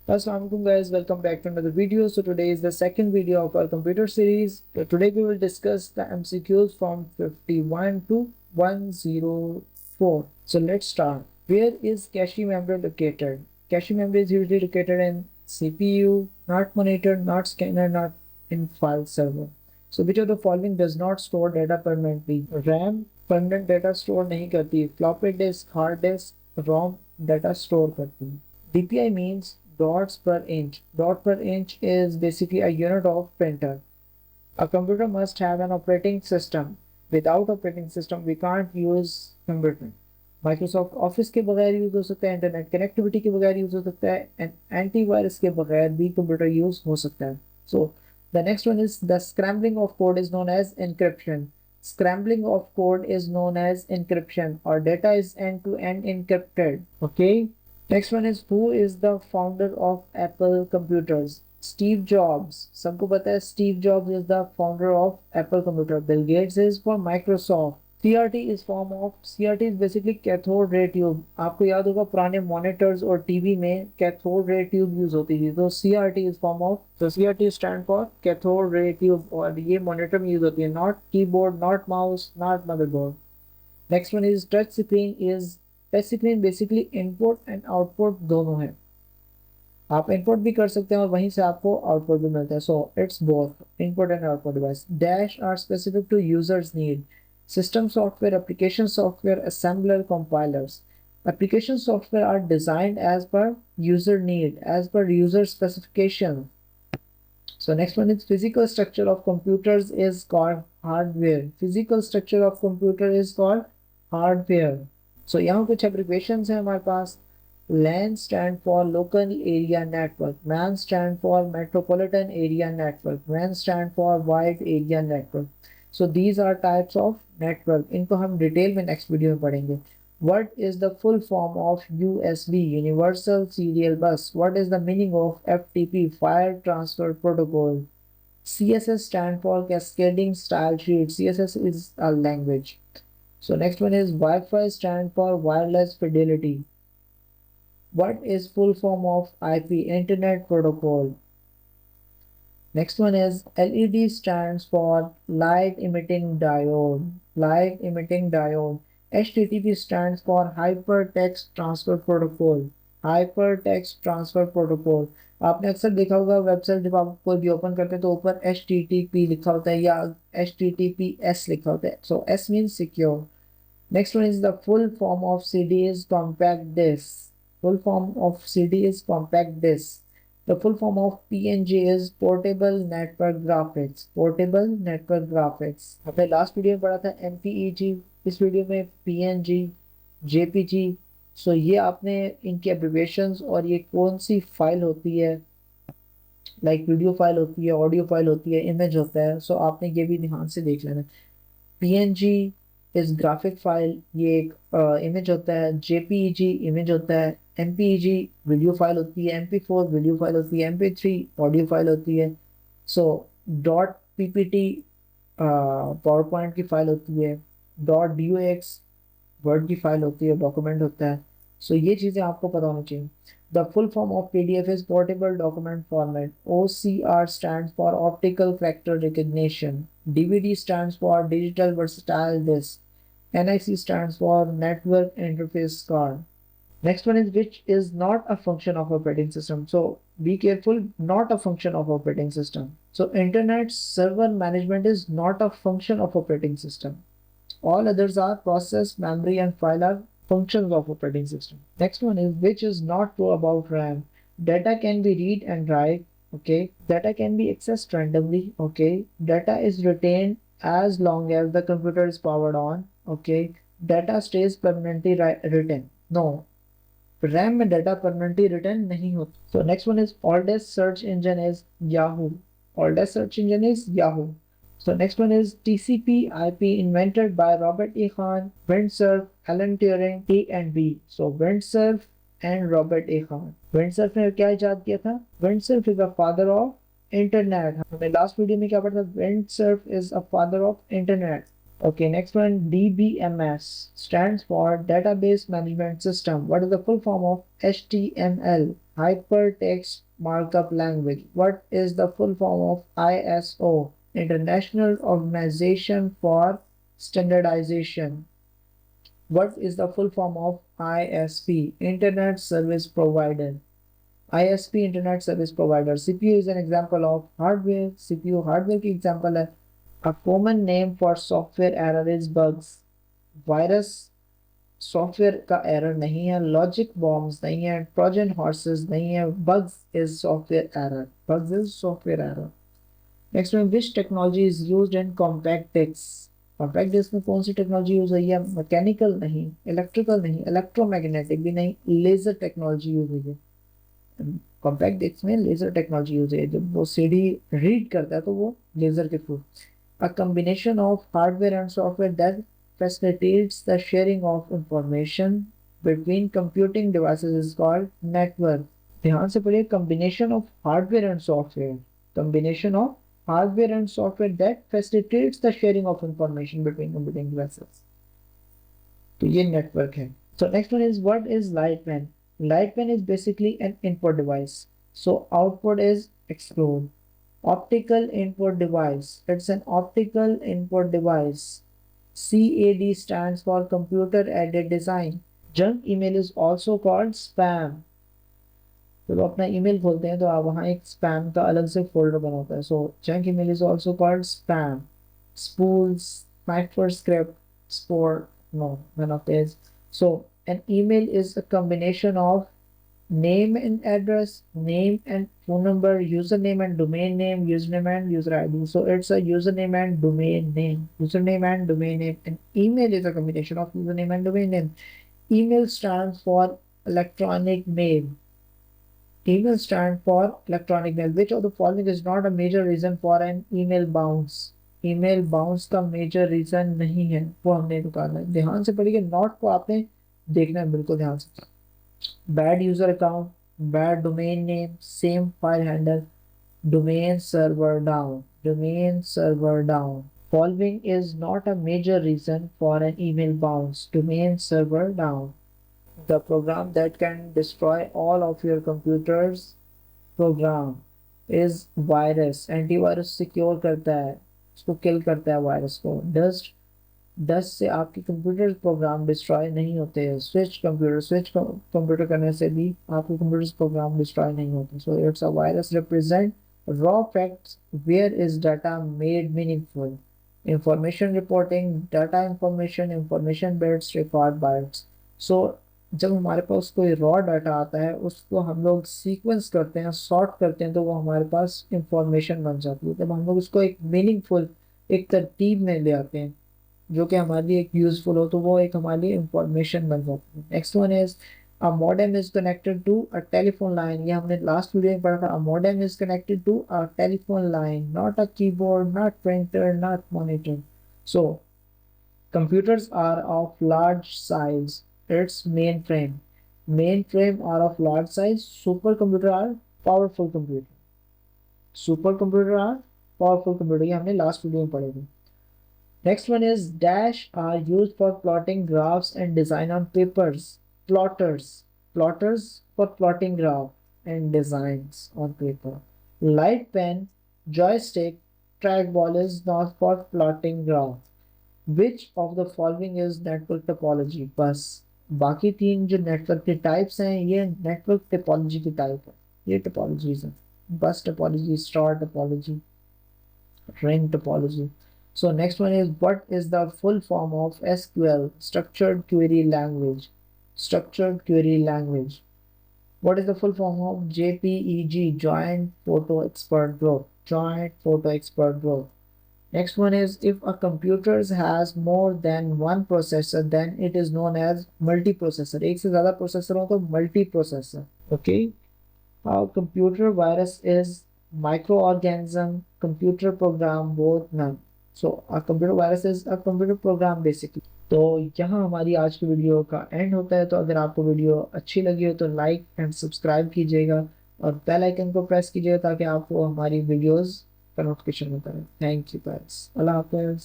Assalamualaikum guys, welcome back to another video. So today is the second video of our computer series. Today we will discuss the MCQs from 51 to 104. So let's start. Where is cache memory located? Cache memory is usually located in CPU, not monitor, not scanner, not in file server. So which of the following does not store data permanently? RAM permanent data store नहीं करती. Floppy disk, hard disk, ROM data store करती. DPI means dots per inch. Dot per inch is basically a unit of printer. A computer must have an operating system. Without operating system, we can't use computer. Microsoft office के बगैर use हो सकता है, internet connectivity के बगैर use हो सकता है, एंड एंटीवायरस के बगैर भी कंप्यूटर यूज हो सकता है. So the next one is the scrambling of code is known as encryption. Scrambling of code is known as encryption, or data is end-to-end encrypted. Okay. Next one is who is the founder of Apple computers? Steve Jobs. सबको पता है Steve Jobs is the founder of Apple computer. Bill Gates is for Microsoft. CRT is form of CRT is basically cathode ray tube. आपको याद होगा पुराने monitors और TV में cathode ray tube use होती थी, तो CRT is form of, so CRT stand for cathode ray tube, और ये monitor में use होती है, not keyboard, not mouse, not motherboard. Next one is touch screen is touch screen basically input and output दोनों है. आप input भी कर सकते हैं और वहीं से आपको आउटपुट भी मिलता है. So it's both input and output device. Dash are specific to users need. System software, application software, assembler, compilers. Application software are designed as per user need, as per user specification. So next one is physical structure of computers is called hardware. Physical structure of computer is called hardware. So यहाँ कुछ abbreviations हैं हमारे पास. LAN stand for local area network. MAN stand for metropolitan area network. WAN stand for wide area network. So these are types of network. इनको हम detail में next video में पढ़ेंगे. What is the full form of USB, Universal Serial Bus? What is the meaning of FTP, File Transfer Protocol? CSS stand for Cascading Style Sheet. CSS is a language. So next one is Wi-Fi stand for Wireless Fidelity. What is full form of IP, Internet Protocol? Next one is LED stands for Light Emitting Diode. Light Emitting Diode. HTTP stands for Hypertext Transfer Protocol. Hypertext Transfer Protocol. आपने अक्सर देखा होगा website जब आप कोई भी open करते हैं तो ऊपर HTTP लिखा होता है या HTTPS लिखा होता है. So S means secure. Next one is the full form of CD is compact disc. Full form of CD is compact disc. The full form of PNG is Portable Network Graphics. Portable Network Graphics. हमने last video में पढ़ा था MPEG, इस video में PNG, JPG. सो ये आपने इनकी abbreviations और ये कौन सी फाइल होती है, लाइक वीडियो फाइल होती है, ऑडियो फाइल होती है, इमेज होता है. सो आपने ये भी ध्यान से देख लेना. PNG इज ग्राफिक फाइल, ये एक इमेज होता है. JPEG इमेज होता है. MPEG वीडियो फाइल होती है. MP4 वीडियो फाइल होती है. MP3 ऑडियो फाइल होती है. So dot PPT power point की फाइल होती है. डॉट DOX वर्ड की फाइल होती है, डॉक्यूमेंट होता है. सो ये चीज़ें आपको पता होनी चाहिए. The full form of PDF is portable document format. OCR stand for optical character recognition. DVD stands for Digital Versatile Disk. NIC stands for Network Interface Card. Next one is which is not a function of operating system. So be careful, not a function of operating system. So Internet Server Management is not a function of operating system. All others are process, memory, and file are functions of operating system. Next one is which is not true about RAM. Data can be read and write. Okay. Data can be accessed randomly. Okay. Data is retained as long as the computer is powered on. Okay. Data stays permanently written. No. RAM में data permanently written नहीं होता. So next one is oldest search engine is Yahoo. Oldest search engine is Yahoo. So next one is TCP/IP invented by Robert E. Hahn, Windsurf, Alan Turing, A and B. So Windsurf and Robert E. Hahn. Windsurf ने क्या इजाद किया था? Windsurf is the father of internet. हमने last video में क्या पढ़ा था? Windsurf is a father of internet. Okay, next one DBMS stands for Database Management System. What is the full form of HTML? Hypertext Markup Language. What is the full form of ISO? International Organization for Standardization. What is the full form of ISP? Internet Service Provider. ISP Internet Service Provider. CPU is an example of hardware. CPU hardware की example है. A common name for software error is bugs. Virus software का error नहीं है, logic bombs नहीं है, Trojan horses नहीं है, bugs is software error. Bugs is software error. Next में which technology is used in compact disc. Compact disc में कौन सी टेक्नोलॉजी यूज हुई है? मैकेनिकल नहीं, इलेक्ट्रिकल नहीं, इलेक्ट्रोमैग्नेटिक भी नहीं, लेजर टेक्नोलॉजी यूज हुई है. कॉम्पैक्ट डिस्क में लेजर टेक्नोलॉजी यूज है. जब वो सीडी रीड करता है तो वो लेजर के through. A combination of hardware and software that facilitates the sharing of information between computing devices is called network. ध्यान से पढ़िए, combination of hardware and software. Combination of hardware and software that facilitates the sharing of information between computing devices. तो ये network है. So next one is what is Lightpen? Lightpen is basically an input device. So output is exclude. Optical input device. It's an optical input device. CAD stands for Computer Aided Design. Junk email is also called spam. जब अपना email खोलते हैं तो आप वहाँ एक spam का अलग से फोल्डर बना होता है. So junk email is also called spam. Spools, microscript, spore, no, none of this. So an email is a combination of name and address, name and phone number, username and domain name, username and user ID. So it's a username and domain name, username and domain name. And email is a combination of username and domain name. Email stands for electronic mail. Email stands for electronic mail. Which of the following is not a major reason for an email bounce? Email bounce का major reason नहीं है, वो हमने निकालना है. ध्यान से पढ़िए, नोट को आपने देखना है बिल्कुल ध्यान से. Bad user account, bad domain name, same file handle, domain server down, domain server down. Following is not a major reason for an email bounce, domain server down. The program that can destroy all of your computer's program is virus. Antivirus secure करता है, उसको kill करता है virus को. Dust से आपके computer program destroy नहीं होते हैं. स्विच कंप्यूटर करने से भी आपके कंप्यूटर प्रोग्राम डिस्ट्रॉय नहीं होते. So it's a virus represent raw facts where is data made meaningful. Information reporting, data information bits, record bytes. सो जब हमारे पास कोई रॉ डाटा आता है उसको हम लोग सीक्वेंस करते हैं, सॉर्ट करते हैं, तो वो हमारे पास इंफॉर्मेशन बन जाती है. जब हम लोग उसको एक मीनिंगफुल एक तरतीब में ले आते हैं जो कि हमारे लिए एक यूजफुल हो, तो वो एक हमारे लिए इंफॉर्मेशन बन जाती है. Next one is a modem is connected to a telephone line. ये हमने लास्ट वीडियो में पढ़ा था. A modem is connected to a telephone line, not a keyboard, not printer, not monitor. So computers are of large size. It's mainframe. Mainframe are of large size. Supercomputer are powerful computer. Supercomputer are powerful computer. ये हमने last video में पढ़े थे. Next one is dash are used for plotting graphs and design on papers. Plotters. Plotters for plotting graph and designs on paper. Light pen, joystick, trackball is not for plotting graph. Which of the following is network topology? बस बाकी तीन जो network के types हैं ये network topology की type है. ये टोपोलॉजीज हैं. बस topology, star topology, ring topology. So next one is what is the full form of SQL, structured query language? Structured query language. What is the full form of JPEG, Joint Photo Expert Group? Joint Photo Expert Group. Next one is if a computer has more than one processor, then it is known as multiprocessor. एक से ज़्यादा processor हो तो multiprocessor. Okay. Our computer virus is microorganism, computer program, both none. So a computer virus is a computer program basically. तो यहाँ हमारी आज की वीडियो का एंड होता है. तो अगर आपको वीडियो अच्छी लगी हो तो लाइक एंड सब्सक्राइब कीजिएगा और बेल आइकन को प्रेस कीजिएगा ताकि आपको हमारी वीडियोस का नोटिफिकेशन मिलता रहे. Thank you guys. अल्लाह हाफिज़.